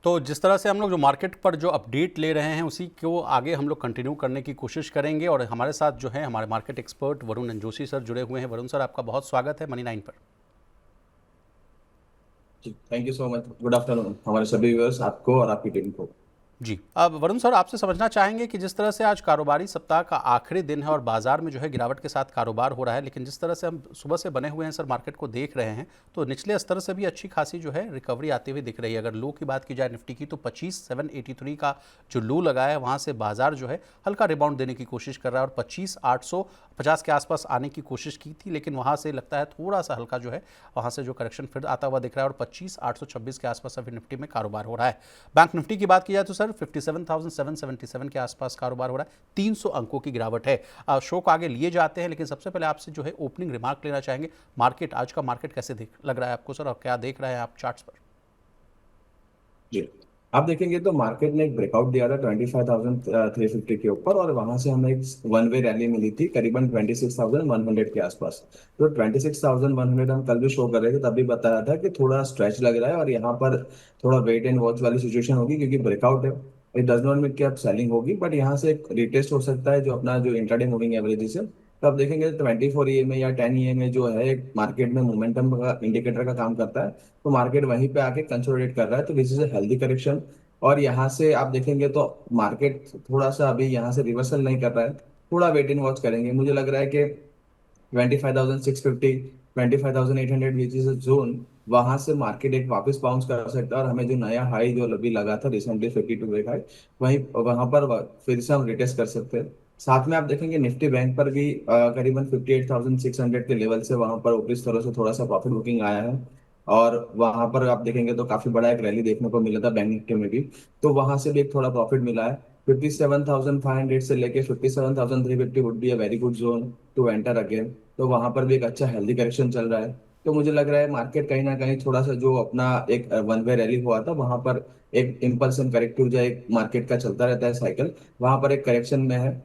तो जिस तरह से हम लोग जो मार्केट पर जो अपडेट ले रहे हैं उसी को आगे हम लोग कंटिन्यू करने की कोशिश करेंगे, और हमारे साथ जो है हमारे market expert Varun Joshi sir जुड़े हुए हैं। वरुण सर, आपका बहुत स्वागत है मनी 9 पर। जी, thank you so much. Good afternoon हमारे सभी व्यूअर्स, आपको और आपकी टीम को। जी, अब वरुण सर आपसे समझना चाहेंगे कि जिस तरह से आज कारोबारी सप्ताह का आखिरी दिन है और बाजार में जो है गिरावट के साथ कारोबार हो रहा है, लेकिन जिस तरह से हम सुबह से बने हुए हैं सर मार्केट को देख रहे हैं, तो निचले स्तर से भी अच्छी खासी जो है रिकवरी आती हुई दिख रही है। अगर लो की बात की जाए निफ्टी की, तो 25,783 का जो लो लगा है वहाँ से बाजार जो है हल्का रिबाउंड देने की कोशिश कर रहा है और 25,850 के आसपास आने की कोशिश की थी, लेकिन वहाँ से लगता है थोड़ा सा हल्का जो है वहाँ से जो करेक्शन फिर आता हुआ दिख रहा है और 25,826 के आसपास अभी निफ्टी में कारोबार हो रहा है। बैंक निफ्टी की बात की जाए तो सर 57,777 के आसपास कारोबार हो रहा है, 300 अंकों की गिरावट है। शो को आगे लिए जाते हैं, लेकिन सबसे पहले आपसे जो है ओपनिंग रिमार्क लेना चाहेंगे। मार्केट, आज का मार्केट कैसे लग रहा है आपको सर, और क्या देख रहे हैं आप चार्ट्स पर? जी, आप देखेंगे तो मार्केट ने एक ब्रेकआउट दिया था 25,350 के ऊपर, और वहां से हमें एक वन वे रैली मिली थी करीबन 26,100 के आसपास। तो 26,100 हम कल भी शो कर रहे थे, तभी बताया था कि थोड़ा स्ट्रेच लग रहा है और यहाँ पर थोड़ा वेट एंड वॉच वाली सिचुएशन होगी, क्योंकि ब्रेकआउट है। इट डज नॉट मीन कि अब सेलिंग होगी, बट यहाँ से एक रिटेस्ट हो सकता है जो अपना जो इंट्राडे मूविंग एवरेज है। तो आप देखेंगे 24 में या 10 में जो है मार्केट में मोमेंटम का इंडिकेटर का काम करता है। तो मार्केट वहीं पे आके कंसोलिडेट कर रहा है, तो this is a healthy correction. और यहाँ से आप देखेंगे तो मार्केट थोड़ा सा अभी यहाँ से रिवर्सल नहीं कर रहा है, थोड़ा वेट एंड वॉच करेंगे। मुझे लग रहा है कि 25,650, 25,800 विच इज अ जोन, वहां से मार्केट एक वापस बाउंस कर सकता है, और हमें जो नया हाई जो अभी लगा था रिसेंटली 52 वीक हाई, वहीं वहां पर फिर से हम रिटेस्ट कर सकते हैं। साथ में आप देखेंगे निफ्टी बैंक पर भी करीबन 58,600 के लेवल से वहां पर ऊपरी स्तरों से थोड़ा सा प्रॉफिट बुकिंग आया है। और वहां पर आप देखेंगे तो काफी बड़ा एक रैली देखने को मिला था बैंक निफ्टी में भी, तो वहां से भी एक थोड़ा प्रॉफिट मिला है। 57,500 से लेके 57,350 would be a very good zone to enter again. तो वहां पर भी एक अच्छा हेल्दी करेक्शन चल रहा है। तो मुझे लग रहा है मार्केट कहीं ना कहीं थोड़ा सा जो अपना एक वन वे रैली हुआ था वहां पर एक इम्पल्सन करेक्टिव जो एक मार्केट का चलता रहता है साइकिल, वहां पर एक करेक्शन में है।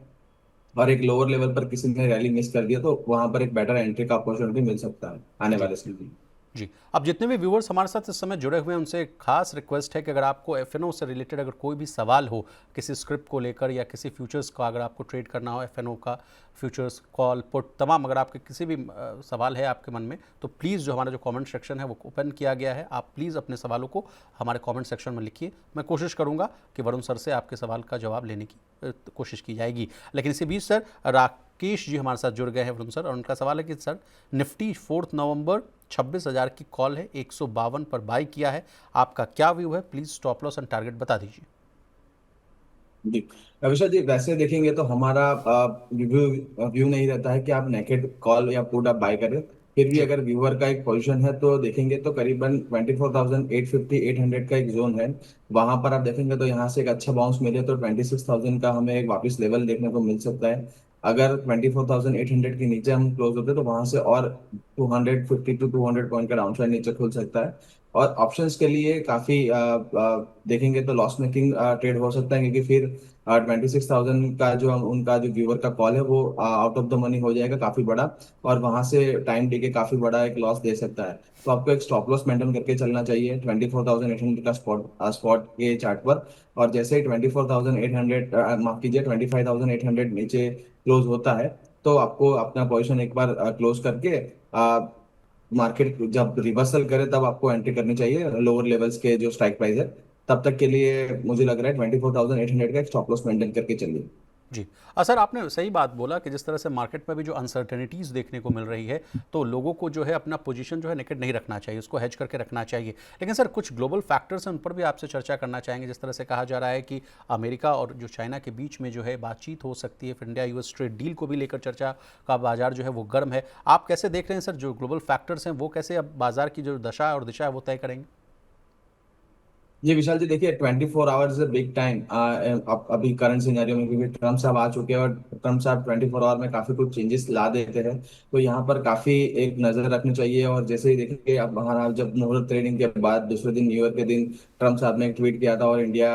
और एक लोअर लेवल पर किसी ने रैली मिस कर दिया, तो वहां पर एक बेटर एंट्री का अपॉर्चुनिटी मिल सकता है आने जी वाले समय में। जी, अब जितने भी व्यूवर्स हमारे साथ इस समय जुड़े हुए हैं उनसे एक खास रिक्वेस्ट है कि अगर आपको एफएनओ से रिलेटेड अगर कोई भी सवाल हो, किसी स्क्रिप्ट को लेकर या किसी फ्यूचर्स का अगर आपको ट्रेड करना हो, एफएनओ का फ्यूचर्स कॉल पुट तमाम, अगर आपके किसी भी सवाल है आपके मन में, तो प्लीज़ जो हमारा जो कमेंट सेक्शन है वो ओपन किया गया है, आप प्लीज़ अपने सवालों को हमारे कमेंट सेक्शन में लिखिए। मैं कोशिश करूंगा कि वरुण सर से आपके सवाल का जवाब लेने की कोशिश की जाएगी। लेकिन इसी बीच सर राकेश जी हमारे साथ जुड़ गए हैं वरुण सर, और उनका सवाल है कि सर निफ्टी 4 नवंबर 26,000 की कॉल है, 152 पर बाई किया है, आपका क्या व्यू है? Please stop loss and target बता दीजिए। जी, अभिषेक जी, वैसे देखेंगे तो हमारा व्यू व्यू नहीं रहता है कि आप नेकेड कॉल या पुट आप बाय करें। फिर भी जी अगर व्यूअर का एक पोजीशन है तो देखेंगे तो करीबन 24,850 800 का एक जोन है। वहां पर आप देखेंगे तो यहाँ से एक अच्छा बाउंस मिले तो 26,000 का हमें एक वापस लेवल देखने को मिल सकता है। अगर 24,800 के नीचे हम क्लोज होते हैं तो वहां से और 250 to 200 पॉइंट का डाउन साइड नीचे खुल सकता है। और ऑप्शंस के लिए काफी देखेंगे तो लॉस मेकिंग ट्रेड हो सकता है, क्योंकि फिर 26,000 का जो उनका जो व्यूअर का कॉल है वो आउट ऑफ द मनी हो जाएगा काफी बड़ा, और वहां से टाइम डी के काफी बड़ा एक लॉस दे सकता है। तो आपको एक स्टॉप लॉस मेंटेन करके चलना चाहिए 24,800 का स्पॉट स्पॉट के चार्ट पर। और जैसे ही 24,800, माफ कीजिए 25,800 नीचे क्लोज होता है, तो आपको अपना पोजीशन एक बार क्लोज करके मार्केट जब रिवर्सल करे तब आपको एंट्री करनी चाहिए लोअर लेवल्स के जो स्ट्राइक प्राइस है। तब तक के लिए मुझे लग रहा है 24,800 का एक स्टॉप लॉस मेंटेन करके चलिए। जी, सर आपने सही बात बोला कि जिस तरह से मार्केट में भी जो अनसर्टेनिटीज़ देखने को मिल रही है, तो लोगों को जो है अपना पोजीशन जो है नेकेड नहीं रखना चाहिए, उसको हेज करके रखना चाहिए। लेकिन सर कुछ ग्लोबल फैक्टर्स हैं, उन पर भी आपसे चर्चा करना चाहेंगे। जिस तरह से कहा जा रहा है कि अमेरिका और जो चाइना के बीच में जो है बातचीत हो सकती है, फिर इंडिया यूएस ट्रेड डील को भी लेकर चर्चा का बाजार जो है वो गर्म है। आप कैसे देख रहे हैं सर, जो ग्लोबल फैक्टर्स हैं वो कैसे अब बाजार की जो दशा और दिशा है वो तय करेंगे? ये विशाल जी, देखिए 24 आवर्स बिग टाइम अभी करंट सिनेरियो में, क्योंकि ट्रम्प साहब आ चुके हैं और ट्रम्प साहब 24 आवर में काफी कुछ चेंजेस ला देते हैं। तो यहाँ पर काफी एक नजर रखनी चाहिए। और जैसे ही देखिए अब हमारा जब मुहूर्त ट्रेडिंग के बाद दूसरे दिन न्यू ईयर के दिन ट्रम्प साहब ने एक ट्वीट किया था, और इंडिया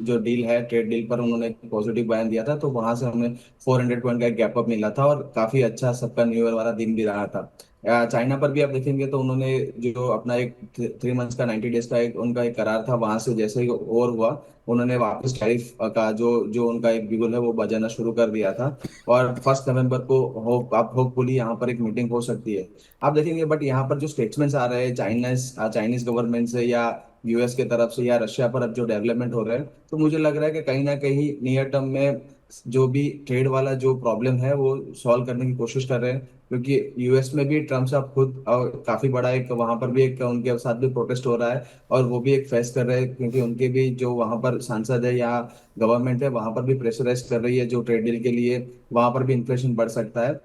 जो डील है ट्रेड डील पर उन्होंने एक पॉजिटिव बयान दिया था, तो वहां से हमें 400 पॉइंट का एक गैप अप मिला था और काफी अच्छा सबका न्यू ईयर वाला दिन भी रहा था। चाइना पर भी आप देखेंगे तो उन्होंने जो अपना एक 3 मंथ्स का 90 डेज का एक उनका एक करार था, वहां से जैसे ही और हुआ उन्होंने वापस टैरिफ का जो जो उनका एक बिगुल है वो बजाना शुरू कर दिया था। और 1 नवंबर को होपफुली यहाँ पर एक मीटिंग हो सकती है, आप देखेंगे। बट यहाँ पर जो स्टेटमेंट्स आ रहे हैं चाइनीज गवर्नमेंट से या यूएस के तरफ से या रशिया पर अब जो डेवलपमेंट हो रहे हैं, तो मुझे लग रहा है कि कहीं ना कहीं नियर टर्म में जो भी ट्रेड वाला जो प्रॉब्लम है वो सॉल्व करने की कोशिश कर रहे हैं। क्योंकि यूएस में भी ट्रम्प साहब खुद काफी बड़ा एक वहां पर भी एक उनके साथ भी प्रोटेस्ट हो रहा है, और वो भी एक फेस कर रहे हैं, क्योंकि उनके भी जो वहां पर सांसद है या गवर्नमेंट है वहां पर भी प्रेशराइज कर रही है जो ट्रेड डील के लिए, वहां पर भी इन्फ्लेशन बढ़ सकता है।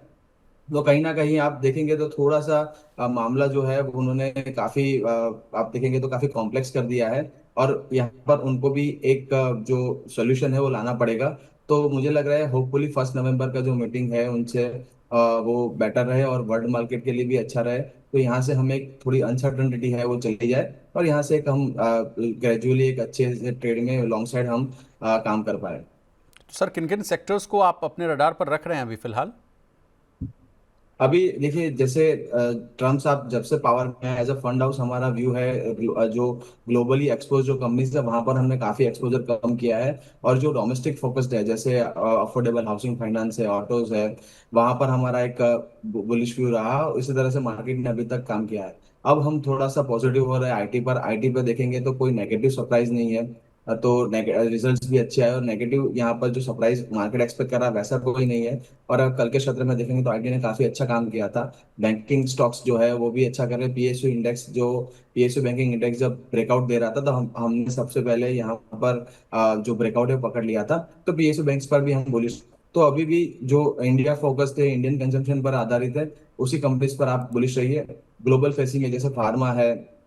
तो कहीं ना कहीं आप देखेंगे तो थोड़ा सा मामला जो है वो उन्होंने काफी आप देखेंगे तो काफी कॉम्प्लेक्स कर दिया है। और यहाँ पर उनको भी एक जो सोल्यूशन है वो लाना पड़ेगा। तो मुझे लग रहा है होपफुली 1 नवंबर का जो मीटिंग है उनसे वो बेटर रहे और वर्ल्ड मार्केट के लिए भी अच्छा रहे। तो यहाँ से हमें एक थोड़ी अनसर्टनिटी है वो चली जाए, और यहाँ से एक हम ग्रेजुअली एक अच्छे से ट्रेड में लॉन्ग साइड हम काम कर पाए। तो सर किन किन सेक्टर्स को आप अपने रडार पर रख रहे हैं अभी फिलहाल? अभी देखिए जैसे ट्रम्प साहब जब से पावर में है, एज अ फंड हाउस हमारा व्यू है जो ग्लोबली एक्सपोज जो कंपनीज है वहां पर हमने काफी एक्सपोजर कम किया है। और जो डोमेस्टिक फोकस्ड है जैसे अफोर्डेबल हाउसिंग फाइनेंस है, ऑटोज है, वहां पर हमारा एक बुलिश व्यू रहा। इसी तरह से मार्केट ने अभी तक काम किया है। अब हम थोड़ा सा पॉजिटिव हो रहे हैं आईटी पर। आईटी पर देखेंगे तो कोई नेगेटिव सरप्राइज नहीं है। तो रिजल्ट्स भी अच्छे आए, और नेगेटिव यहाँ पर जो सरप्राइज मार्केट एक्सपेक्ट कर रहा है वैसा कोई नहीं है। और अब कल के सत्र में देखेंगे तो आईटी ने काफी अच्छा काम किया था। बैंकिंग स्टॉक्स जो है वो भी अच्छा कर रहे हैं। पीएसयू बैंकिंग इंडेक्स जब ब्रेकआउट दे रहा था तो हमने सबसे पहले यहाँ पर जो ब्रेकआउट है पकड़ लिया था। तो पीएसयू बैंक्स पर भी हम बुलिश। तो अभी भी जो इंडिया फोकस थे, इंडियन कंजम्पशन पर आधारित है, उसी कंपनीज पर आप बुलिश रहिए। ग्लोबल फेसिंग है जैसे फार्मा है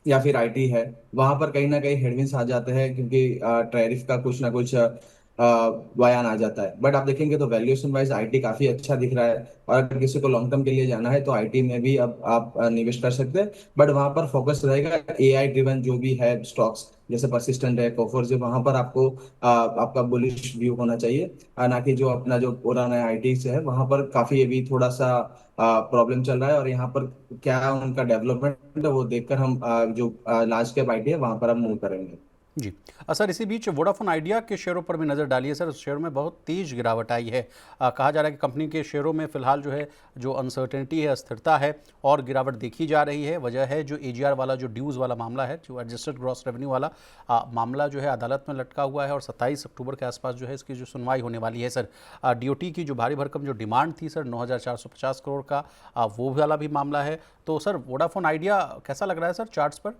या फिर आईटी है, वहां पर कहीं ना कहीं हेडविंड्स आ जाते हैं, क्योंकि टैरिफ का कुछ ना कुछ बयान आ जाता है। बट आप देखेंगे तो वैल्यूएशन वाइज आईटी काफी अच्छा दिख रहा है, और अगर किसी को लॉन्ग टर्म के लिए जाना है तो आईटी में भी अब आप निवेश कर सकते हैं। बट वहां पर फोकस रहेगा एआई ड्रिवन जो भी है स्टॉक्स, जैसे परसिस्टेंट है, कोफोर्स है, वहां पर आपको आपका बुलिश व्यू होना चाहिए। ना कि जो अपना जो पुराना आईटी से है वहां पर काफी अभी थोड़ा सा प्रॉब्लम चल रहा है। और यहाँ पर क्या उनका डेवलपमेंट है वो देखकर हम जो लार्ज कैप आईटी है वहां पर हम मूव करेंगे। जी। सर इसी बीच वोडाफोन आइडिया के शेयरों पर भी नज़र डालिए सर। उस शेयर में बहुत तेज गिरावट आई है। कहा जा रहा है कि कंपनी के शेयरों में फिलहाल जो है जो अनसर्टेनिटी है, अस्थिरता है, और गिरावट देखी जा रही है। वजह है जो एजीआर वाला जो ड्यूज़ वाला मामला है, जो एडजस्टेड ग्रॉस रेवेन्यू वाला मामला जो है अदालत में लटका हुआ है, और 27 अक्टूबर के आसपास जो है इसकी जो सुनवाई होने वाली है सर। डीओटी की जो भारी भरकम जो डिमांड थी सर 9,450 करोड़ का, वो वाला भी मामला है। तो सर वोडाफोन आइडिया कैसा लग रहा है सर चार्ट्स पर?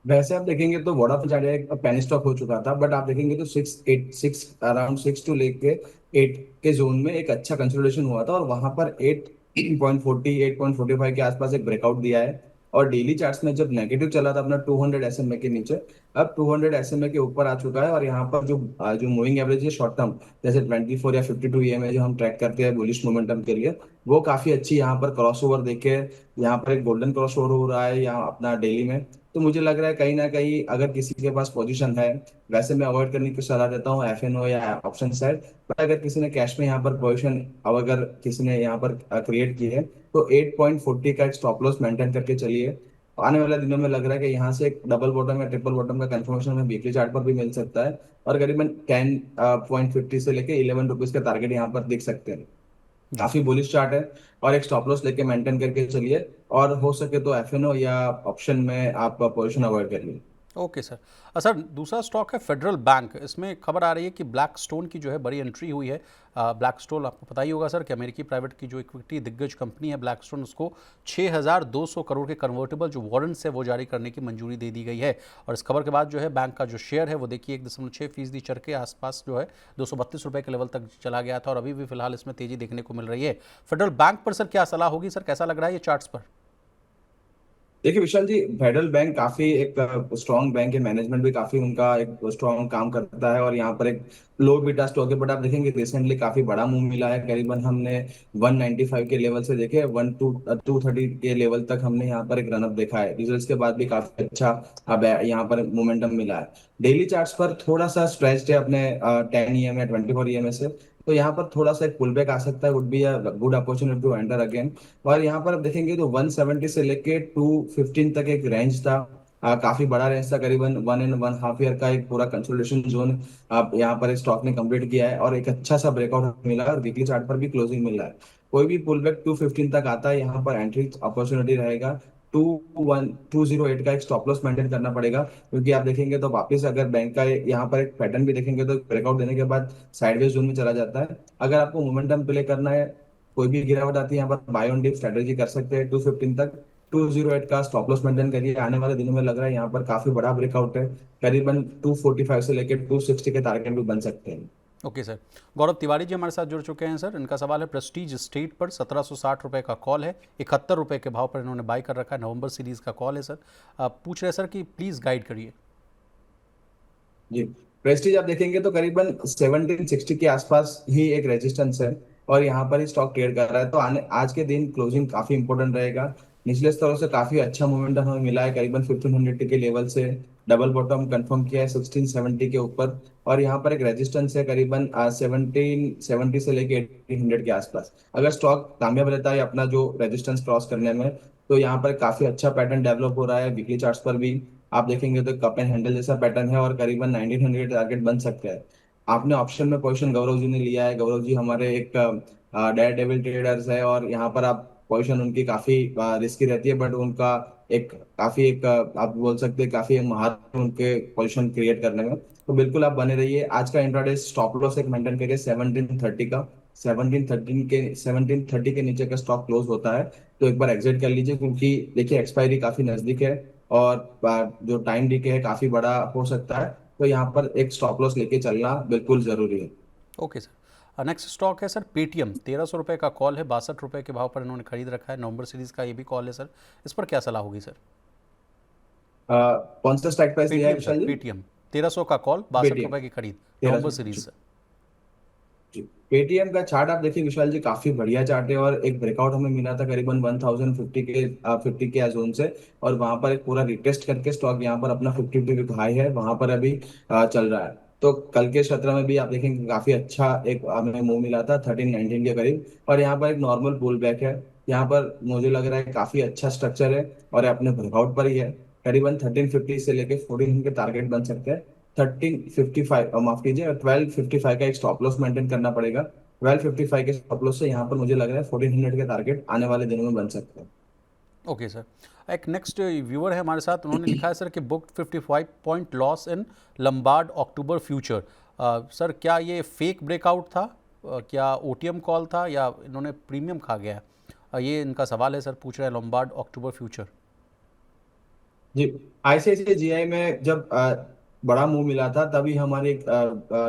वैसे आप देखेंगे तो वोडाफोन आइडिया एक पेनी स्टॉक हो चुका था, बट आप देखेंगे तो 6 8 6 अराउंड 6 टू लेके 8 के जोन में एक अच्छा कंसोलिडेशन हुआ था, और वहां पर 8.40 8.45 के आसपास एक ब्रेकआउट दिया है। और डेली चार्ट्स में जब नेगेटिव चला था अपना 200 एसएमए के नीचे, अब 200 एसएमए के ऊपर आ चुका है। और यहाँ पर जो जो मूविंग एवरेज है शॉर्ट टर्म, जैसे 24 या 52 ईएमए जो हम ट्रैक करते हैं बुलिश मोमेंटम के लिए, वो काफी अच्छी यहाँ पर क्रॉसओवर देखे, यहाँ पर एक गोल्डन क्रॉसओवर हो रहा है यहाँ अपना डेली में। तो मुझे लग रहा है कहीं ना कहीं अगर किसी के पास पोजीशन है, वैसे मैं अवॉइड करने की सलाह देता हूँ एफएनओ या ऑप्शन साइड। पर अगर किसी ने कैश में यहाँ पर पोजीशन, अगर किसी ने यहाँ पर क्रिएट की है, तो 8.40 का एक स्टॉप लॉस मेंटेन करके चलिए। आने वाले दिनों में लग रहा है कि यहाँ से एक डबल बॉटम या ट्रिपल बॉटम का कंफर्मेशन हमें वीकली चार्ट पर भी मिल सकता है। और करीबन 10.50 से लेके 11 रुपीज के टारगेट यहाँ पर दिख सकते हैं। जी। काफी बुलिश चार्ट है, और एक स्टॉप लॉस लेके मेंटेन करके चलिए। और हो सके तो एफएनओ या ऑप्शन में आप पोजीशन अवॉइड करिए। Okay sir. सर दूसरा स्टॉक है फेडरल बैंक। इसमें खबर आ रही है कि ब्लैक स्टोन की जो है बड़ी एंट्री हुई है। ब्लैक स्टोन आपको पता ही होगा सर कि अमेरिकी प्राइवेट की जो इक्विटी दिग्गज कंपनी है ब्लैक स्टोन, उसको 6,200 करोड़ के कन्वर्टेबल जो वारंट्स है वो जारी करने की मंजूरी दे दी गई है। और इस खबर के बाद जो है बैंक का जो शेयर है वो देखिए 1.6% चढ़ के आसपास जो है 232 रुपये के लेवल तक चला गया था, और अभी भी फिलहाल इसमें तेजी देखने को मिल रही है। फेडरल बैंक पर सर क्या सलाह होगी सर, कैसा लग रहा है ये चार्ट्स पर? देखिए विशाल जी, फेडरल बैंक काफी एक स्ट्रांग बैंक है, मैनेजमेंट भी काफी उनका एक स्ट्रांग काम करता है, और यहाँ पर एक लो बीटा स्टॉक है। बट आप देखेंगे रिसेंटली काफी बड़ा मूव मिला है, करीबन हमने 195 के लेवल से देखे 230 के लेवल तक हमने यहाँ पर एक रनअप देखा है। रिजल्ट्स के बाद भी काफी अच्छा अब यहाँ पर मोमेंटम मिला है। डेली चार्ट्स पर थोड़ा सा स्ट्रेच्ड है अपने 10 ईएमए 24 ईएमए से। तो यहाँ पर थोड़ा सा एक पुल बैक आ सकता है, would be a good opportunity to enter again. और यहाँ पर आप देखेंगे तो 170 से लेके 215 तक एक रेंज था, काफी बड़ा रेंज था, करीबन 1.5 ईयर का एक पूरा कंसोलिडेशन जोन आप यहाँ पर स्टॉक ने कंप्लीट किया है, और एक अच्छा सा ब्रेकआउट मिला है, और वीकली चार्ट पर भी क्लोजिंग मिल रहा है। कोई भी पुल बैक 215 तक आता है, यहाँ पर एंट्री अपॉर्चुनिटी रहेगा। 208 का एक स्टॉप लॉस मेंटेन करना पड़ेगा, क्योंकि आप देखेंगे तो वापस अगर बैंक का यहाँ पर एक पैटर्न भी देखेंगे तो ब्रेकआउट देने के बाद साइडवेज जोन में चला जाता है। अगर आपको मोमेंटम प्ले करना है, कोई भी गिरावट आती है, यहाँ पर बाय ऑन डिप स्ट्रेटेजी कर सकते हैं 215 तक। 208 का स्टॉप लॉस मेंटेन करिए, आने वाले दिनों में लग रहा है यहाँ पर काफी बड़ा ब्रेकआउट है, करीबन 245 से लेकर 260 के टारगेट भी बन सकते हैं। Okay sir. गौरव तिवारी जी हमारे साथ जुड़ चुके हैं सर। इनका सवाल है प्रेस्टीज स्टेट पर 1760 रुपये का कॉल है, 71 रुपये के भाव पर इन्होंने बाई कर रखा है, नवंबर सीरीज़ का कॉल है सर। आप पूछ रहे हैं सर कि प्लीज़ गाइड करिए। जी, प्रेस्टीज आप देखेंगे तो करीबन 1760 के आसपास ही एक रेजिस्टेंस है, और यहाँ पर ही स्टॉक ट्रेड कर रहा है। तो आने आज के दिन क्लोजिंग काफी इंपॉर्टेंट रहेगा। निचले स्तरों से काफी अच्छा मोमेंटम हमें मिला है, करीबन 1500 के लेवल से डबल बॉटम कंफर्म किया है 1670 के ऊपर, और यहाँ पर एक रेजिस्टेंस है करीबन 1770 से लेके 1800 के आसपास। अगर स्टॉक कामयाब रहता है अपना जो रेजिस्टेंस क्रॉस करने में, तो यहाँ पर काफी अच्छा पैटर्न डेवलप हो रहा है वीकली चार्ट्स पर भी। आप देखेंगे तो कप एंड हैंडल जैसा पैटर्न है, और करीबन 1900 टारगेट बन सकता है। आपने ऑप्शन में पोजीशन गौरव जी ने लिया है, गौरव जी हमारे एक डेयर डेविल ट्रेडर्स है, और यहाँ पर आप पोजीशन उनकी काफी रिस्की रहती है, बट उनका एक काफी एक आप बोल सकते हैं काफी महारत है उनके पोजीशन क्रिएट करने में। तो बिल्कुल आप बने रहिए। आज का इंट्राडे स्टॉप लॉस एक मेंटेन करिए 1730 का। 1730 के नीचे का स्टॉक क्लोज होता है तो एक बार एग्जिट कर लीजिए, क्योंकि देखिए एक्सपायरी काफी नजदीक है, और जो टाइम डीके है काफी बड़ा हो सकता है। तो यहाँ पर एक स्टॉप लॉस लेके चलना बिल्कुल जरूरी है। Okay sir. नेक्स्ट स्टॉक है सर पेटीएम, 1300 रुपये का कॉल है, 62 रुपये के भाव पर इन्होंने खरीद रखा है, नवंबर सीरीज़ का ये भी कॉल है सर। इस पर क्या सलाह होगी सर? कौन सा स्ट्राइक प्राइस लिया है पेटीएम सर, विशाल जी? पेटीएम 1300 का कॉल, 62 पेटीएम रुपये की खरीद, तेरह नवंबर सौ सीरीज सर। जी, पेटीएम का चार्ट आप देखिए विशाल जी, काफी बढ़िया चार्ट है, और एक ब्रेकआउट हमें मिला था करीबन 1050 के 50 के जोन से, और वहां पर एक पूरा रिटेस्ट करके स्टॉक यहाँ पर अपना 50 हाई है वहां पर अभी चल रहा है। तो कल के सत्र में भी आप देखेंगे काफी अच्छा एक हमें मूव मिला था 1319 के करीब, और यहाँ पर एक नॉर्मल पुल बैक है। यहाँ पर मुझे लग रहा है काफी अच्छा स्ट्रक्चर है, और ये अपने ब्रेकआउट पर ही है। करीबन 1350 से लेके 1400 के टारगेट बन सकते हैं। 1355 माफ कीजिए 1255 का एक स्टॉप लॉस मेंटेन करना पड़ेगा। 1255 के स्टॉप लॉस से यहाँ पर मुझे लग रहा है 1400 के टारगेट आने वाले दिनों में बन सकते हैं। Okay sir. एक नेक्स्ट व्यूअर है हमारे साथ, उन्होंने लिखा है सर कि book 55 point loss in Lombard October future. Sir क्या ये फेक ब्रेकआउट था? क्या ओटीएम कॉल था, या इन्होंने प्रीमियम खा गया है? ये इनका सवाल है सर, पूछ रहे हैं लंबार्ड अक्टूबर फ्यूचर। जी, आईसीआईसीआई जीआई में जब बड़ा मूव मिला था, तभी हमारे एक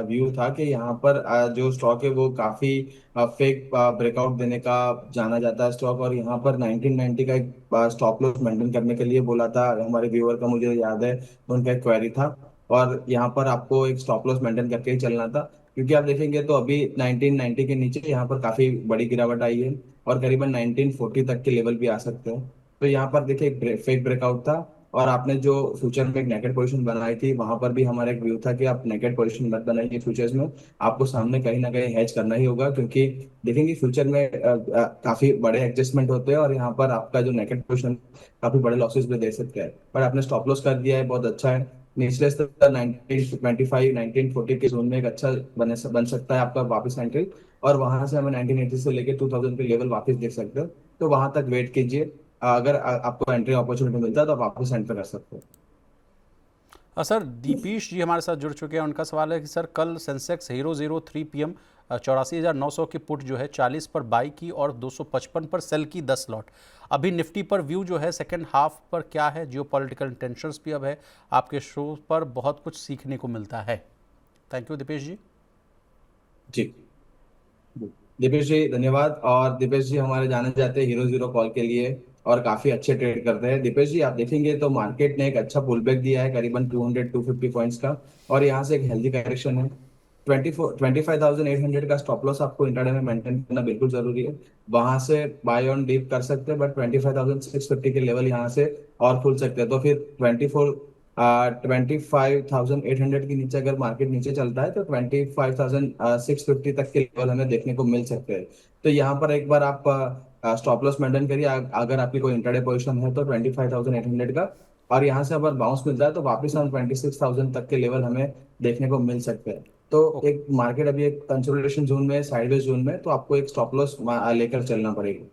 व्यू था कि यहाँ पर जो स्टॉक है वो काफी फेक ब्रेकआउट देने का जाना जाता है स्टॉक, और यहाँ पर 1990 का एक स्टॉप लॉस मेंटेन करने के लिए बोला था हमारे व्यूअर का, मुझे याद है उनका एक क्वेरी था। और यहाँ पर आपको एक स्टॉप लॉस मेंटेन करके ही चलना था, क्योंकि आप देखेंगे तो अभी 1990 के नीचे यहाँ पर काफी बड़ी गिरावट आई है, और करीबन 1940 तक के लेवल भी आ सकते हैं। तो यहाँ पर देखिए एक फेक ब्रेकआउट था। और आपने जो फ्यूचर में एक नेकेड पोजीशन बनाई थी, वहां पर भी हमारा एक व्यू था कि आप नेकेड पोजीशन मत बनाइए फ्यूचर्स में। आपको सामने कहीं ना कहीं हेज करना ही होगा, क्योंकि देखेंगे फ्यूचर में काफी बड़े एडजस्टमेंट होते हैं, और यहाँ पर आपका जो नेकेड पोजीशन काफी बड़े लॉसेस भी दे सकते हैं। पर आपने स्टॉप लॉस कर दिया है, बहुत अच्छा है। निचले स्तर 1925 1940 के जोन में एक अच्छा बन सकता है आपका वापस एंट्री, और वहां से हमें 1980 से लेके 2000 के लेवल वापस देख सकते हो। तो वहां तक वेट कीजिए, अगर आपको एंट्री अपॉर्चुनिटी मिलता है तो आप वापस एंटर कर सकते हो। सर दीपेश जी हमारे साथ जुड़ चुके हैं। उनका सवाल है कि सर कल सेंसेक्स हीरो 03 पीएम 84,900 की पुट जो है 40 पर बाई की और 255 पर सेल की 10 लॉट। अभी निफ्टी पर व्यू जो है सेकंड हाफ पर क्या है? जियो पॉलिटिकल टेंशंस भी अब है। आपके शो पर बहुत कुछ सीखने को मिलता है। थैंक यू दीपेश जी। जी, दीपेश जी धन्यवाद। और दीपेश जी हमारे जाने जाते हैं हीरो जीरो कॉल के लिए, और काफी अच्छे ट्रेड करते हैं। दीपेश जी आप देखेंगे तो मार्केट ने एक अच्छा पुल बैक दिया है करीबन 250 पॉइंट्स का, और यहाँ से एक हेल्दी करेक्शन है। 25,800 का स्टॉप लॉस आपको इंट्राडे में मेंटेन करना बिल्कुल जरूरी है। वहां से बाय ऑन डीप कर सकते हैं, बट 25,650 के लेवल यहाँ से और खुल सकते हैं। तो फिर 24 25,800 के नीचे अगर मार्केट नीचे चलता है तो 25,650 तक के लेवल हमें देखने को मिल सकते हैं। तो यहाँ पर एक बार आप स्टॉप लॉस मेंटेन करिए। अगर आपकी कोई इंट्राडे पोजीशन है तो 25,800 का, और यहाँ से अगर बाउंस मिलता है तो वापस हम 26,000 तक के लेवल हमें देखने को मिल सकते हैं। तो ओके। एक मार्केट अभी एक कंसोलिडेशन जोन में, साइडवेज जोन में, तो आपको एक स्टॉप लॉस लेकर चलना पड़ेगा।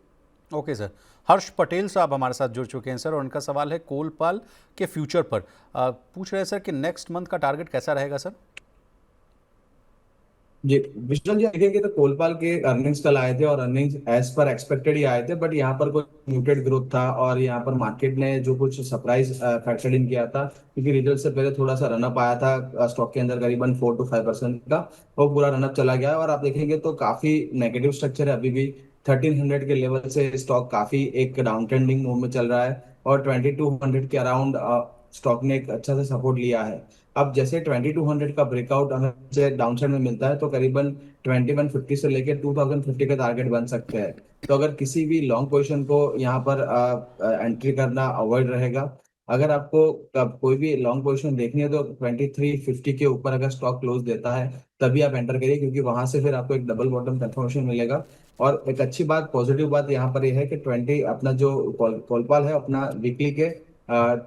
Okay sir. हर्ष पटेल साहब हमारे साथ जुड़ चुके हैं सर, और उनका सवाल है कोलपाल के फ्यूचर पर। पूछ रहे हैं सर कि नेक्स्ट मंथ का टारगेट कैसा रहेगा सर? जी, विशाल जी, देखेंगे तो कोलपाल के अर्निंग्स कल आए थे और अर्निंग्स एज पर एक्सपेक्टेड ही आए थे, बट यहाँ पर कोई म्यूटेड ग्रोथ था और यहाँ पर मार्केट ने जो कुछ सरप्राइज फैक्टर इन किया था, क्योंकि रिजल्ट से पहले थोड़ा सा रनअप आया था स्टॉक के अंदर करीबन 4 to 5% का, वो पूरा रनअप चला गया है। और आप देखेंगे तो काफी नेगेटिव स्ट्रक्चर है अभी भी। 1300 के लेवल से स्टॉक काफी एक डाउन ट्रेंडिंग मूव में चल रहा है, और 2200 के अराउंड स्टॉक ने एक अच्छा सा सपोर्ट लिया है। अब जैसे 2200 का ब्रेकआउट हमें डाउन साइड में मिलता है तो करीबन 2150 से लेके 2050 का टारगेट बन सकते हैं। तो अगर किसी भी लॉन्ग पोजीशन को यहाँ पर एंट्री करना अवॉइड रहेगा। अगर आपको कोई भी लॉन्ग पोजीशन देखनी है तो 2350 के ऊपर अगर स्टॉक क्लोज देता है तभी आप एंटर करिए, क्योंकि वहां से फिर आपको एक डबल बॉटम कंफर्मेशन मिलेगा। और एक अच्छी बात, पॉजिटिव बात यहाँ पर यह है कि 20 अपना जो कोलपाल है अपना वीकली के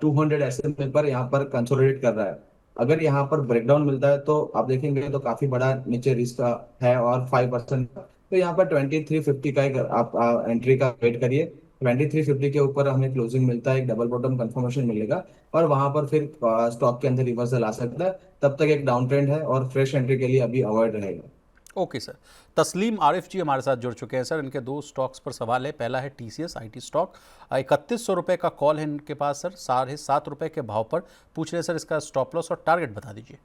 200 SMA पर यहाँ पर कंसोलिडेट कर रहा है। अगर यहाँ पर ब्रेकडाउन मिलता है तो आप देखेंगे तो काफी बड़ा नीचे रिस्क है, और 5%। तो यहाँ पर 2350 का एक आप एंट्री का वेट करिए। 2350 के ऊपर हमें क्लोजिंग मिलता है, एक डबल बॉटम कंफर्मेशन मिलेगा, और वहां पर फिर स्टॉक के अंदर रिवर्सल आ सकता है। तब तक एक डाउन ट्रेंड है और फ्रेश एंट्री के लिए अभी अवॉइड रहेगा। Okay sir. तस्लीम आरिफ जी हमारे साथ जुड़ चुके हैं सर, इनके दो स्टॉक्स पर सवाल है। पहला है टीसीएस आईटी स्टॉक, 3100 रुपये का कॉल है इनके पास सर, 7.5 रुपये के भाव पर। पूछ रहे हैं सर इसका स्टॉप लॉस और टारगेट बता दीजिए।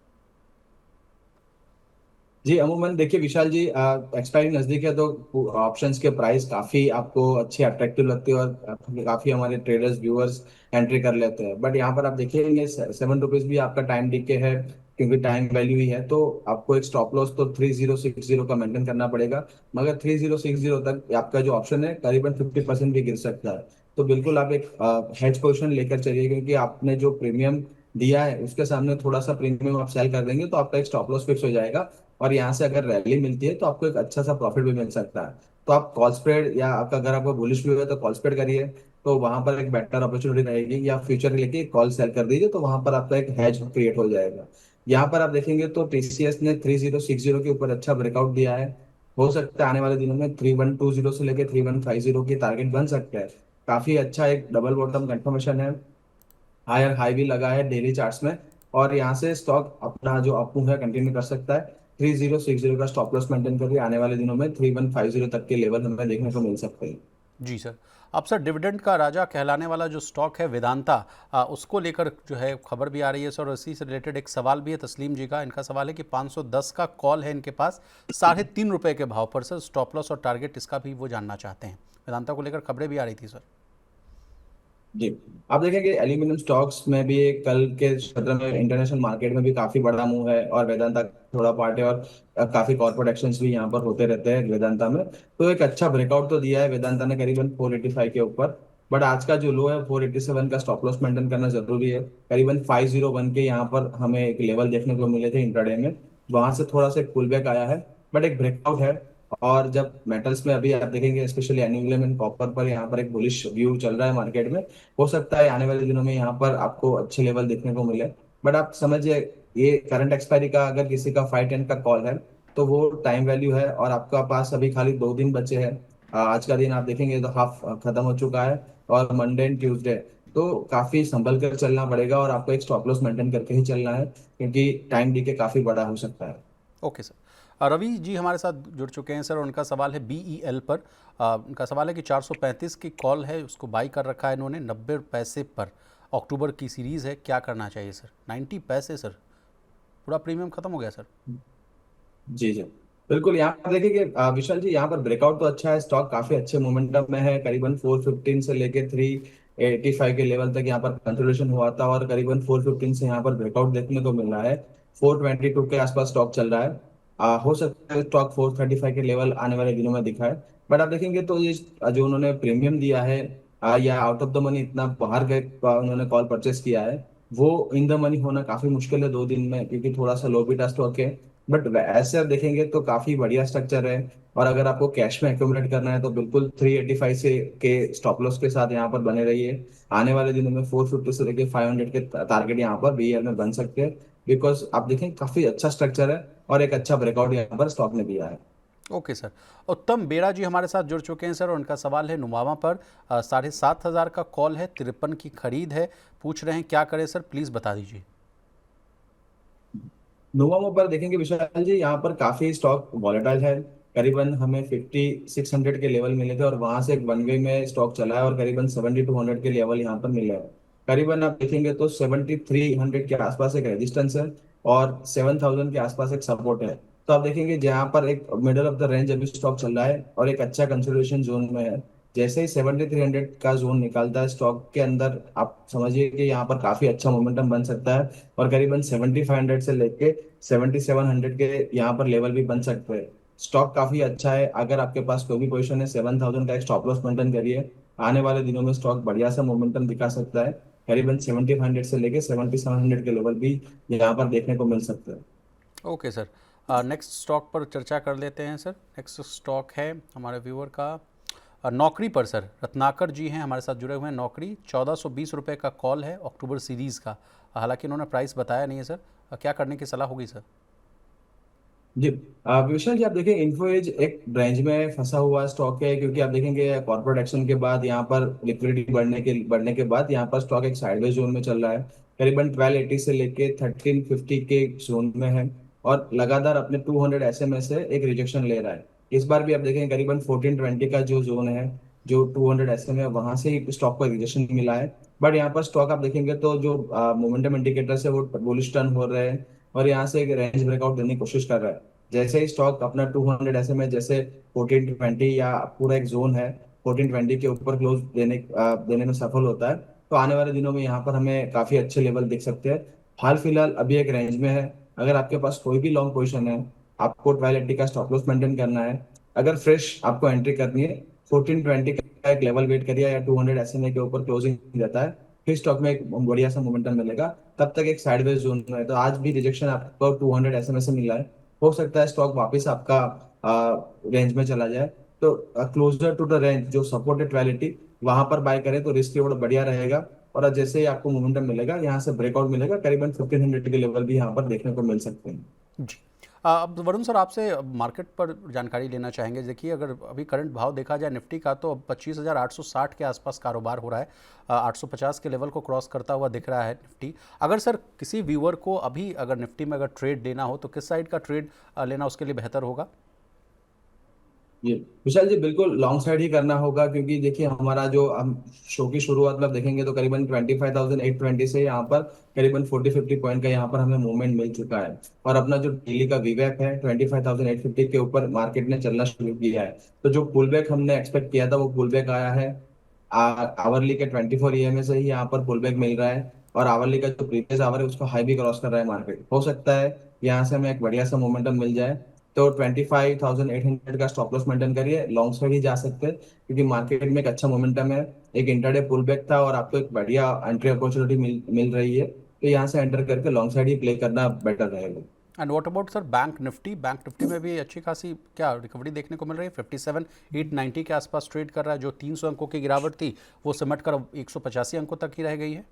जी, अमूमन देखिए विशाल जी, एक्सपायरी नजदीक है तो ऑप्शंस के प्राइस काफी आपको अच्छे अट्रैक्टिव लगते हैं, और काफी हमारे ट्रेडर्स व्यूअर्स एंट्री कर लेते हैं। बट यहाँ पर आप देखेंगे 7 रुपीज भी आपका टाइम डीके है, क्योंकि टाइम वैल्यू ही है। तो आपको एक स्टॉप लॉस तो 3060 का मेंटेन करना पड़ेगा। मगर 3060 तक आपका जो ऑप्शन है करीबन 50% भी गिर सकता है। तो बिल्कुल आप एक हेज पोजिशन लेकर चलिए, क्योंकि आपने जो प्रीमियम दिया है उसके सामने थोड़ा सा प्रीमियम आप सेल कर देंगे तो आपका एक स्टॉप लॉस फिक्स हो जाएगा। और यहाँ से अगर रैली मिलती है तो आपको एक अच्छा सा प्रॉफिट भी मिल सकता है। तो आप कॉल स्प्रेड, या आपका अगर आपको बुलिश व्यू है तो कॉल स्प्रेड करिए, तो वहां पर एक बेटर अपॉर्चुनिटी रहेगी। या फ्यूचर लेके कॉल सेल कर दीजिए तो वहां पर आपका एक हैज क्रिएट हो जाएगा। यहाँ पर आप देखेंगे तो टीसीएस ने 3060 के ऊपर अच्छा ब्रेकआउट दिया है। हो सकता है आने वाले दिनों में 3120 से लेके 3150 की टारगेट बन सकता है। काफी अच्छा एक डबल बॉटम कंफर्मेशन है, हायर हाई भी लगा है डेली चार्ट्स में। और यहाँ से स्टॉक अपना जो अपमूव है कंटिन्यू कर सकता है। 3060 का स्टॉप लॉस मेंटेन करके आने वाले दिनों में 3150 तक के लेवल हमें देखने को मिल सकते हैं। जी सर। अब सर डिविडेंड का राजा कहलाने वाला जो स्टॉक है वेदांता, उसको लेकर जो है खबर भी आ रही है सर, और इसी से रिलेटेड एक सवाल भी है तस्लीम जी का। इनका सवाल है कि 510 का कॉल है इनके पास, 3.5 रुपये के भाव पर सर, स्टॉप लॉस और टारगेट इसका भी वो जानना चाहते हैं। वेदांता को लेकर खबरें भी आ रही थी सर। जी, आप देखेंगे एल्यूमिनियम स्टॉक्स में भी कल के सत्र में इंटरनेशनल मार्केट में भी काफी बड़ा मूव है, और वेदांता का थोड़ा पार्ट है, और काफी कॉर्पोरेट एक्शंस भी यहाँ पर होते रहते हैं वेदांता में। तो एक अच्छा ब्रेकआउट तो दिया है वेदांता ने करीबन 485 के ऊपर। बट आज का जो लो है 487 का स्टॉप लॉस मेंटेन करना जरूरी है। करीबन 501 के यहाँ पर हमें एक लेवल देखने को मिले थे इंट्राडे में, वहां से थोड़ा सा पुल बैक आया है, बट एक ब्रेकआउट है। और जब मेटल्स में अभी आप देखेंगे स्पेशली एल्यूमिनियम एंड कॉपर पर यहाँ पर एक बुलिश व्यू चल रहा है मार्केट में, हो सकता है आने वाले दिनों में यहाँ पर आपको अच्छे लेवल देखने को मिले। बट आप समझिए, ये करंट एक्सपायरी का अगर किसी का 510 का कॉल है तो वो टाइम वैल्यू है, और आपका पास अभी खाली 2 दिन बचे हैं। आज का दिन आप देखेंगे तो हाफ खत्म हो चुका है, और मंडे एंड ट्यूसडे। तो काफी संभल कर चलना पड़ेगा, और आपको एक स्टॉप लॉस मेंटेन करके ही चलना है, क्योंकि टाइम डीके काफी बड़ा हो सकता है। Okay sir. रवि जी हमारे साथ जुड़ चुके हैं सर, और उनका सवाल है बीईएल पर। उनका सवाल है कि 435 की कॉल है, उसको बाई कर रखा है इन्होंने 90 पैसे पर। अक्टूबर की सीरीज़ है, क्या करना चाहिए सर? 90 पैसे सर, पूरा प्रीमियम खत्म हो गया सर। जी जी, बिल्कुल। यहाँ पर देखिए कि विशाल जी, यहाँ पर ब्रेकआउट तो अच्छा है, स्टॉक काफी अच्छे मोमेंटम में है। करीबन 415 से लेके 385 के लेवल तक यहाँ पर कंसोलिडेशन हुआ था, और करीबन 415 से यहाँ पर ब्रेकआउट देखने को मिल रहा है। 422 के आसपास स्टॉक चल रहा है। हो सकता है स्टॉक 435 के लेवल आने वाले दिनों में दिखाए। बट आप देखेंगे तो ये जो उन्होंने प्रीमियम दिया है, या आउट ऑफ द मनी इतना बाहर गए उन्होंने कॉल परचेस किया है, वो इन द मनी होना काफी मुश्किल है 2 दिन में, क्योंकि थोड़ा सा लो बीटा स्टॉक है। बट ऐसे आप देखेंगे तो काफी बढ़िया स्ट्रक्चर है। और अगर आपको कैश में एक्यूमुलेट करना है तो बिल्कुल 385 से के स्टॉप लॉस के साथ यहाँ पर बने रहिए। आने वाले दिनों में 450 से लेके 500 के टारगेट यहाँ पर बीईएल में बन सकते हैं। बिकॉज आप देखें काफी अच्छा स्ट्रक्चर है और एक अच्छा ब्रेकआउट यहाँ पर स्टॉक ने दिया है। Okay sir. उत्तम बेड़ा जी हमारे साथ जुड़ चुके हैं सर, और उनका सवाल है नुमामा पर 7,500 का कॉल है, 53 की खरीद है, पूछ रहे हैं क्या करें सर, प्लीज़ बता दीजिए। नोवामो पर देखेंगे विशाल जी, यहाँ पर काफी स्टॉक वॉलेटाइल है। करीबन हमें 5600 के लेवल मिले थे और वहां से एक वन वे में स्टॉक चला है और करीबन 7200 के लेवल यहाँ पर मिले हैं। करीबन आप देखेंगे तो 7300 के आसपास एक रेजिस्टेंस है और 7000 के आसपास एक सपोर्ट है। तो आप देखेंगे जहाँ पर एक मिडल ऑफ द रेंज अभी स्टॉक चल रहा है और एक अच्छा कंसोलिडेशन जोन में है। जैसे ही 7300 का जोन निकालता है स्टॉक के अंदर, आप समझिए कि यहाँ पर काफी अच्छा मोमेंटम बन सकता है और करीबन 7500 से लेके 7700 के यहाँ पर लेवल भी बन सकते हैं। स्टॉक काफी अच्छा है। अगर आपके पास कोई भी पोजीशन है, 7000 का एक स्टॉप लॉस मेंटेन करिए। आने वाले दिनों में स्टॉक बढ़िया सा मोमेंटम दिखा सकता है। करीबन 7500 से लेके 7700 के लेवल भी यहाँ पर देखने को मिल सकते हैं। Okay sir. नेक्स्ट स्टॉक पर चर्चा कर लेते हैं सर। नेक्स्ट स्टॉक है हमारे व्यूअर का नौकरी पर सर। रत्नाकर जी हैं हमारे साथ जुड़े हुए हैं। नौकरी 1420 रुपये का कॉल है अक्टूबर सीरीज़ का, हालांकि इन्होंने प्राइस बताया नहीं है सर। क्या करने की सलाह होगी सर? जी विशाल जी, आप देखिए इन्फो एज एक रेंज में फंसा हुआ स्टॉक है, क्योंकि आप देखेंगे कॉर्पोरेट एक्शन के बाद यहाँ पर लिक्विडिटी बढ़ने के बाद यहाँ पर स्टॉक एक साइडवेज जोन में चल रहा है। करीबन 1280 से लेके 1350 के जोन में है और लगातार अपने 200 एसएमए से एक रिजेक्शन ले रहा है। इस बार भी आप देखेंगे करीबन 1420 का जो जोन है, जो 200 एसएमए है, वहां से ही स्टॉक को रिजेक्शन मिला है। बट यहाँ पर स्टॉक आप देखेंगे तो जो मोमेंटम इंडिकेटर्स है वो बुलिश टर्न हो रहे हैं और यहाँ से एक रेंज ब्रेकआउट देने की कोशिश कर रहा है। जैसे ही स्टॉक अपना 200 ऐसे में, जैसे 1420 या पूरा एक जोन है 1420 के ऊपर क्लोज देने में सफल होता है, तो आने वाले दिनों में यहाँ पर हमें काफी अच्छे लेवल दिख सकते हैं। हाल फिलहाल अभी एक रेंज में है। अगर आपके पास कोई भी लॉन्ग पोजीशन है, आपको 1280 का स्टॉप लॉस मेंटेन करना है। अगर फ्रेश आपको एंट्री करनी है, 1420 का एक लेवल वेट करिए या 200 SMA के ऊपर क्लोजिंग रहता है, फिर स्टॉक में एक बढ़िया सा मोमेंटम मिलेगा। तब तक एक साइडवेज जोन में है। तो आज भी रिजेक्शन आपको 200 SMA से मिला है। हो सकता है स्टॉक वापस आपका रेंज में चला जाए। तो क्लोजर टू द रेंज जो सपोर्ट है 1280, वहां पर बाय करें तो रिस्क रिवॉर्ड बढ़िया रहेगा। और जैसे ही आपको मोमेंटम मिलेगा, यहाँ से ब्रेकआउट मिलेगा, करीबन 1500 के लेवल भी यहाँ पर देखने को मिल सकते हैं। जी। अब वरुण सर आपसे मार्केट पर जानकारी लेना चाहेंगे। देखिए अगर अभी करंट भाव देखा जाए निफ्टी का तो 25,860 के आसपास कारोबार हो रहा है। 850 के लेवल को क्रॉस करता हुआ दिख रहा है निफ्टी। अगर सर किसी व्यूअर को अभी अगर निफ्टी में अगर ट्रेड लेना हो तो किस साइड का ट्रेड लेना उसके लिए बेहतर होगा? जी विशाल जी, बिल्कुल लॉन्ग साइड ही करना होगा, क्योंकि देखिए हमारा जो हम शो की शुरुआत में आप देखेंगे तो करीबन 25,820 से यहाँ पर करीबन 40-50 पॉइंट का यहाँ पर हमें मूवमेंट मिल चुका है। और अपना जो डेली का वीवैप है 25,850 के ऊपर मार्केट ने चलना शुरू किया है। तो जो पुल बैक हमने एक्सपेक्ट किया था वो पुल बैक आया है। आवरली के 24 EMA से ही यहाँ पर पुल बैक मिल रहा है और आवरली का जो प्रीवियस आवर है उसका हाई भी क्रॉस कर रहा है मार्केट। हो सकता है यहाँ से हमें एक बढ़िया सा मोमेंटम मिल जाए। तो 25,800 का स्टॉप लॉस मेंटेन करिए। लॉन्ग साइड ही जा सकते हैं, क्योंकि मार्केट में एक अच्छा मोमेंटम है। एक इंटरडे पुल बैक था और आपको एक बढ़िया एंट्री अपॉर्चुनिटी मिल रही है। तो यहाँ से एंटर करके लॉन्ग साइड ही प्ले करना बेटर रहेगा। And what about sir bank Nifty? Bank Nifty में भी अच्छी खासी क्या रिकवरी देखने को मिल रही है। 57,890 के आसपास ट्रेड कर रहा है। जो 300 अंकों की गिरावट थी वो सिमट कर 185 अंकों तक ही रह गई है।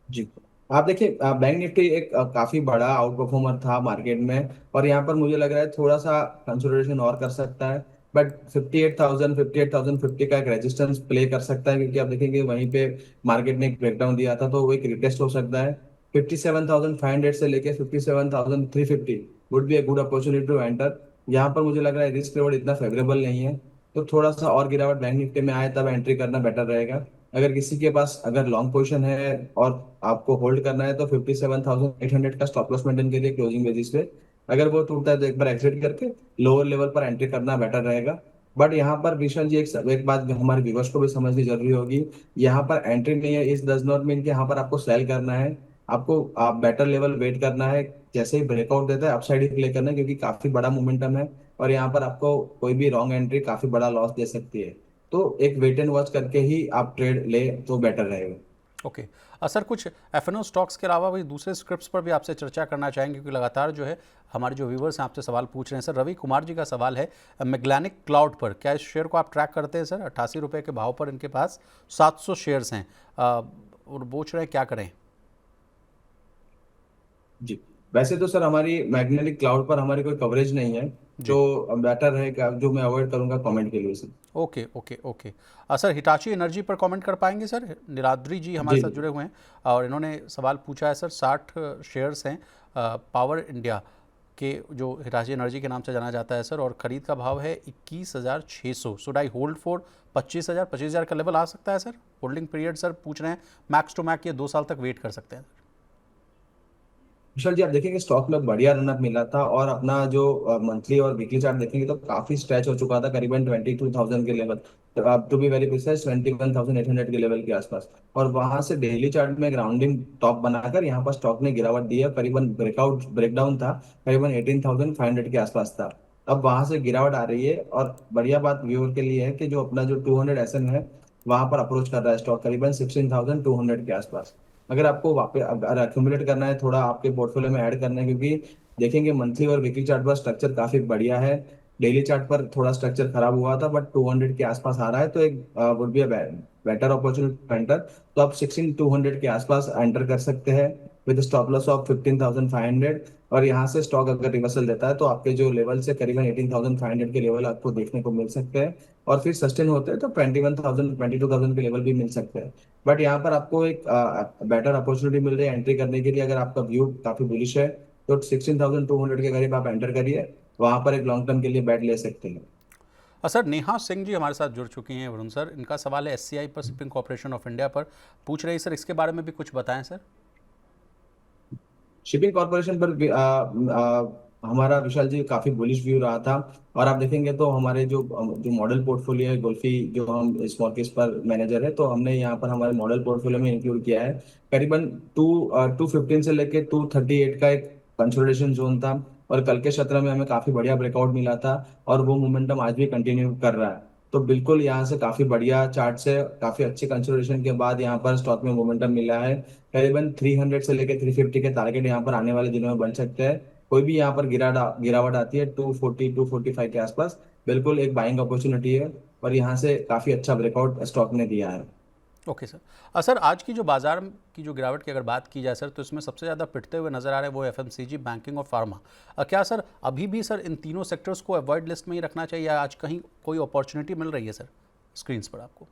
जी आप देखिए बैंक निफ्टी एक काफी बड़ा आउट परफॉर्मर था मार्केट में और यहाँ पर मुझे लग रहा है थोड़ा सा कंसोलिडेशन और कर सकता है। बट 58,050 का एक रेजिस्टेंस प्ले कर सकता है, क्योंकि आप देखेंगे वहीं पे मार्केट ने एक ब्रेकडाउन दिया था, तो वो एक रिटेस्ट हो सकता है। 57,500 से लेके 57,350 would be a good opportunity to enter. यहाँ पर मुझे लग रहा है रिस्क रिवॉर्ड इतना फेवरेबल नहीं है, तो थोड़ा सा और गिरावट बैंक निफ्टी में आए तब एंट्री करना बेटर रहेगा। अगर किसी के पास अगर लॉन्ग पोजीशन है और आपको होल्ड करना है तो 57,800 का स्टॉप लॉस मेंटेन करिए क्लोजिंग बेसिस पे। अगर वो टूटता है तो एक बार एग्जिट करके लोअर लेवल पर एंट्री करना बेटर रहेगा। बट यहाँ पर विशाल जी एक बात हमारे व्यूवर्स को भी समझनी जरूरी होगी। यहाँ पर एंट्री नहीं है, इस डज नॉट मीन कि यहाँ पर आपको सेल करना है। आपको आप बेटर लेवल वेट करना है। जैसे ही ब्रेकआउट देता है अपसाइड ही प्ले करना है, क्योंकि काफी बड़ा मोमेंटम है और यहाँ पर आपको कोई भी रॉन्ग एंट्री काफी बड़ा लॉस दे सकती है। तो एक वेट एंड वॉच करके ही आप ट्रेड ले तो बेटर रहेगा। ओके। सर कुछ एफ स्टॉक्स के अलावा भी दूसरे स्क्रिप्ट्स पर भी आपसे चर्चा करना चाहेंगे, क्योंकि लगातार जो है हमारे जो व्यूवर्स हैं आपसे सवाल पूछ रहे हैं। सर रवि कुमार जी का सवाल है मैग्लैनिक क्लाउड पर, क्या इस शेयर को आप ट्रैक करते हैं सर? 88 रुपये के भाव पर इनके पास 700 शेयर्स हैं और पूछ रहे हैं क्या करें। जी, वैसे तो सर हमारी मैग्नेटिक क्लाउड पर हमारी कोई कवरेज नहीं है, जी। तो बेटर रहेगा जो मैं अवॉइड करूंगा कमेंट के लिए sir. Okay okay okay. Sir Hitachi energy पर कमेंट कर पाएंगे सर? निराद्री जी हमारे जी साथ जुड़े हुए हैं और इन्होंने सवाल पूछा है सर, 60 शेयर्स हैं पावर इंडिया के, जो हिटाची एनर्जी के नाम से जाना जाता है सर, और ख़रीद का भाव है 21,600। शुड आई होल्ड फॉर 25,000 का लेवल आ सकता है सर? होल्डिंग पीरियड सर पूछ रहे हैं मैक्स टू मैक ये 2 साल तक वेट कर सकते हैं। विशाल जी, आप देखेंगे स्टॉक में बढ़िया रनअप मिला था और अपना जो मंथली और वीकली चार्ट देखेंगे तो काफी स्ट्रेच हो चुका था करीबन 22,000 के लेवल, तो अब टू बी वेरी प्रिसाइज 21,800 के लेवल के आसपास। और वहां से डेली चार्ट में ग्राउंडिंग टॉप बनाकर यहाँ पर स्टॉक ने गिरावट दी है, करीबन ब्रेकडाउन था, करीबन 18,500 के आसपास था। अब वहां से गिरावट आ रही है और बढ़िया बात व्यूअर के लिए है कि जो अपना जो 200 एसएम है वहां पर अप्रोच कर रहा है स्टॉक करीबन 16,200 के आसपास। अगर आपको वापस अगर अक्यूमुलेट करना है, थोड़ा आपके पोर्टफोलियो में ऐड करना है, क्योंकि देखेंगे मंथली और वीकली चार्ट पर स्ट्रक्चर काफी बढ़िया है। डेली चार्ट पर थोड़ा स्ट्रक्चर खराब हुआ था बट 200 के आसपास आ रहा है, तो एक would be better opportunity enter. तो आप 16,200 के आसपास एंटर कर सकते हैं विद स्टॉप लॉस ऑफ 15,500। और यहाँ से स्टॉक अगर रिवर्सल देता है तो आपके जो लेवल से करीबन 18,500 के लेवल आपको देखने को मिल सकते हैं, और फिर सस्टेन होते हैं तो 21,000 22,000 के लेवल भी मिल सकते हैं। बट यहाँ पर आपको एक बेटर अपॉर्चुनिटी मिल रही है एंट्री करने के लिए। अगर आपका व्यू काफी बुलिश है तो 16,200 के करीब आप एंटर करिए, वहां पर एक लॉन्ग टर्म के लिए बैट ले सकते हैं। सर नेहा सिंह जी हमारे साथ जुड़ चुकी हैं वरुण सर, इनका सवाल है एससीआई पर, शिपिंग कॉर्पोरेशन ऑफ इंडिया पर पूछ रही है सर, इसके बारे में भी कुछ बताएं सर। शिपिंग कॉर्पोरेशन पर भी, हमारा विशाल जी काफी बुलिश व्यू रहा था। और आप देखेंगे तो हमारे जो जो मॉडल पोर्टफोलियो है गोल्फी, जो हम स्मॉल केस पर मैनेजर है, तो हमने यहाँ पर हमारे मॉडल पोर्टफोलियो में इंक्लूड किया है करीबन 215 से लेके 238 का एक कंसोलिडेशन जोन था। और कल के सत्र में हमें काफी बढ़िया ब्रेकआउट मिला था और वो मोमेंटम आज भी कंटिन्यू कर रहा है। तो बिल्कुल यहाँ से काफी बढ़िया चार्ट से काफी अच्छे कंसोलिडेशन के बाद यहाँ पर स्टॉक में मोमेंटम मिला है। करीबन 300 से लेकर 350 के टारगेट यहाँ पर आने वाले दिनों में बन सकते हैं। कोई भी यहाँ पर गिरावट आती है 240 245 के आसपास, बिल्कुल एक बाइंग अपॉर्चुनिटी है। और यहाँ से काफी अच्छा ब्रेकआउट स्टॉक ने दिया है। Okay sir. सर आज की जो बाजार की जो गिरावट की अगर बात की जाए सर, तो इसमें सबसे ज़्यादा पिटते हुए नजर आ रहे हैं वो एफएमसीजी, बैंकिंग और फार्मा। क्या सर अभी भी सर इन तीनों सेक्टर्स को अवॉइड लिस्ट में ही रखना चाहिए, या आज कहीं कोई अपॉर्चुनिटी मिल रही है सर स्क्रीन्स पर आपको?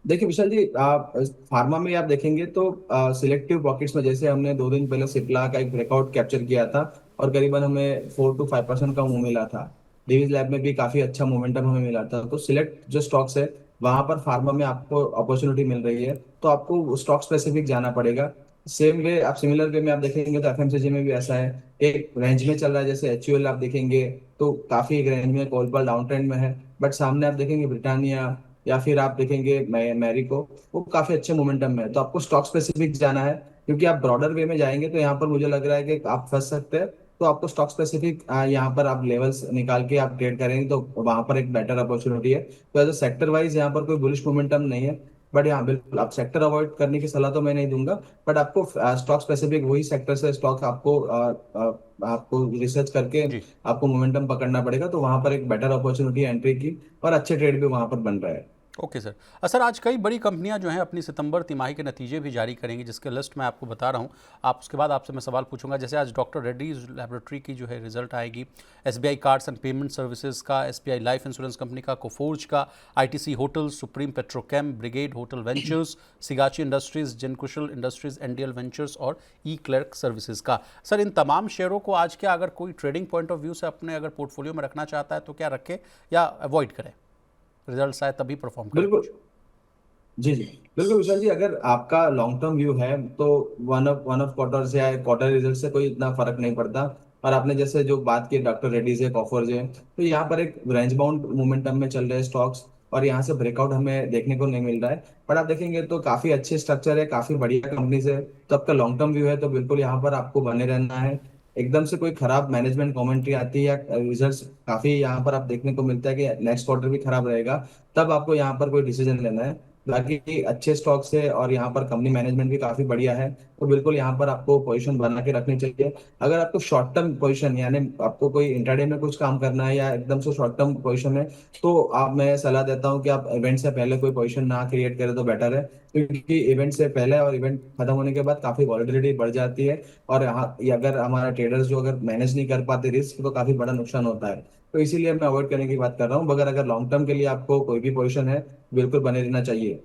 देखिए विशाल जी, आप फार्मा में आप देखेंगे तो सिलेक्टिव पॉकेट्स में, जैसे हमने 2 दिन पहले सिप्ला का एक ब्रेकआउट कैप्चर किया था और करीबन हमें 4 to 5% का मुंह मिला था। डिवीज लैब में भी काफी अच्छा मोमेंटम हमें मिला था। तो सिलेक्ट जो स्टॉक्स है वहां पर फार्मा में आपको अपॉर्चुनिटी मिल रही है, तो आपको स्टॉक स्पेसिफिक जाना पड़ेगा। सेम वे आप सिमिलर वे में आप देखेंगे तो एफएमसीजी में भी ऐसा है, एक रेंज में चल रहा है। जैसे एचयूएल आप देखेंगे तो काफी एक रेंज में, कोलबल डाउन ट्रेंड में है, बट सामने आप देखेंगे ब्रिटानिया या फिर आप देखेंगे मैरी को, वो काफी अच्छे मोमेंटम में है। तो आपको स्टॉक स्पेसिफिक जाना है, क्योंकि आप ब्रॉडर वे में जाएंगे तो यहाँ पर मुझे लग रहा है कि आप फंस सकते हैं। तो आपको स्टॉक स्पेसिफिक यहाँ पर आप लेवल्स निकाल के आप ट्रेड करेंगे तो वहां पर एक बेटर अपॉर्चुनिटी है। तो एज अ सेक्टर वाइज यहाँ पर कोई बुलिश मोमेंटम नहीं है। बट यहाँ बिल्कुल आप सेक्टर अवॉइड करने की सलाह तो मैं नहीं दूंगा, बट आपको स्टॉक स्पेसिफिक वही सेक्टर से स्टॉक आपको रिसर्च करके जी। आपको मोमेंटम पकड़ना पड़ेगा, तो वहां पर एक बेटर अपॉर्चुनिटी एंट्री की और अच्छे ट्रेड भी वहां पर बन रहा है। Okay sir. सर आज कई बड़ी कंपनियां जो हैं अपनी सितंबर तिमाही के नतीजे भी जारी करेंगी, जिसके लिस्ट मैं आपको बता रहा हूं। आप उसके बाद आपसे मैं सवाल पूछूंगा। जैसे आज डॉक्टर रेड्डीज लैबोरेटरी की जो है रिजल्ट आएगी, SBI cards and payment services का, एसबीआई लाइफ इंश्योरेंस कंपनी का, कोफोर्ज का, ITC hotels, supreme Petrochem, brigade hotel ventures, Sigachi industries, Jinkushal industries, NDL ventures और ई क्लर्क सर्विसेज का। सर इन तमाम शेयरों को आज क्या अगर कोई ट्रेडिंग पॉइंट ऑफ व्यू से अपने अगर पोर्टफोलियो में रखना चाहता है तो क्या रखे या अवॉइड करें? रिजल्ट आए तभी परफॉर्म करें बिल्कुल। कुछ। जी जी, बिल्कुल विशाल जी, अगर आपका लॉन्ग टर्म व्यू है तो वन ऑफ क्वार्टर से या क्वार्टर रिजल्ट से कोई इतना फर्क नहीं पड़ता। और आपने जैसे जो बात की डॉक्टर रेड्डीज है, कॉफर्स है, तो यहाँ पर एक रेंज बाउंड मोमेंटम में चल रहे हैं स्टॉक्स और यहाँ से ब्रेकआउट हमें देखने को नहीं मिल रहा है। पर आप देखेंगे तो काफी अच्छे स्ट्रक्चर है, काफी बढ़िया कंपनी है। तो आपका लॉन्ग टर्म व्यू है तो बिल्कुल यहाँ पर आपको बने रहना है। एकदम से कोई खराब मैनेजमेंट कमेंट्री आती है या रिजल्ट्स काफी यहाँ पर आप देखने को मिलता है कि नेक्स्ट क्वार्टर भी खराब रहेगा, तब आपको यहाँ पर कोई डिसीजन लेना है। बाकी अच्छे स्टॉक्स है और यहाँ पर कंपनी मैनेजमेंट भी काफी बढ़िया है, तो बिल्कुल यहाँ पर आपको पोजीशन बना के रखनी चाहिए। अगर आपको शॉर्ट टर्म पोजीशन यानी आपको कोई इंट्राडे में कुछ काम करना है या एकदम से शॉर्ट टर्म पोजीशन है, तो आप मैं सलाह देता हूँ कि आप इवेंट से पहले कोई पोजीशन ना क्रिएट करें तो बेटर है, क्योंकि इवेंट से पहले और इवेंट खत्म होने के बाद काफी वॉलेटिलिटी बढ़ जाती है। और यहाँ ये अगर हमारा ट्रेडर्स जो अगर मैनेज नहीं कर पाते रिस्क, तो काफी बड़ा नुकसान होता है। तो इसीलिए मैं अवॉइड करने की बात कर रहा हूँ, मगर अगर लॉन्ग टर्म के लिए आपको कोई भी पोजीशन है, बिल्कुल बने रहना चाहिए।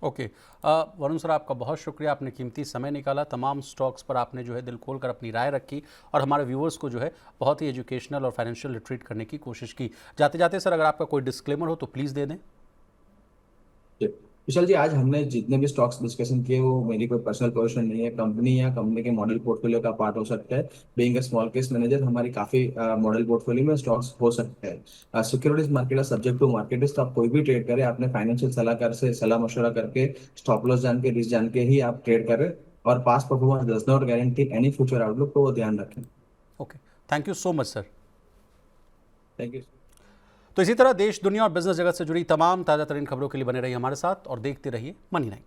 ओके। वरुण सर, आपका बहुत शुक्रिया, आपने कीमती समय निकाला, तमाम स्टॉक्स पर आपने जो है दिल खोल कर अपनी राय रखी और हमारे व्यूअर्स को जो है बहुत ही एजुकेशनल और फाइनेंशियल लिटरेट करने की कोशिश की। जाते जाते सर, अगर आपका कोई डिस्क्लेमर हो तो प्लीज़ दे दें। जी। विशाल जी, आज हमने जितने भी स्टॉक्स डिस्कशन किए वो मेरी कोई पर्सनल पोजीशन नहीं है, कंपनी या कंपनी के मॉडल पोर्टफोलियो का पार्ट हो सकता है। Being a small case manager हमारी काफी मॉडल पोर्टफोलियो में स्टॉक्स हो सकते हैं। सिक्योरिटीज मार्केट है, सब्जेक्ट टू मार्केट इज, तो आप कोई भी ट्रेड करें आपने फाइनेंशियल सलाहकार से सलाह मशवरा करके, स्टॉप लॉस जान के, रिस्क जान के ही आप ट्रेड करें। और past performance does not guarantee any future outlook, तो वो ध्यान रखें। Okay, thank you so much sir. Thank you. तो इसी तरह देश, दुनिया और बिजनेस जगत से जुड़ी तमाम ताज़ा तरीन खबरों के लिए बने रहिए हमारे साथ और देखते रहिए मनी 9।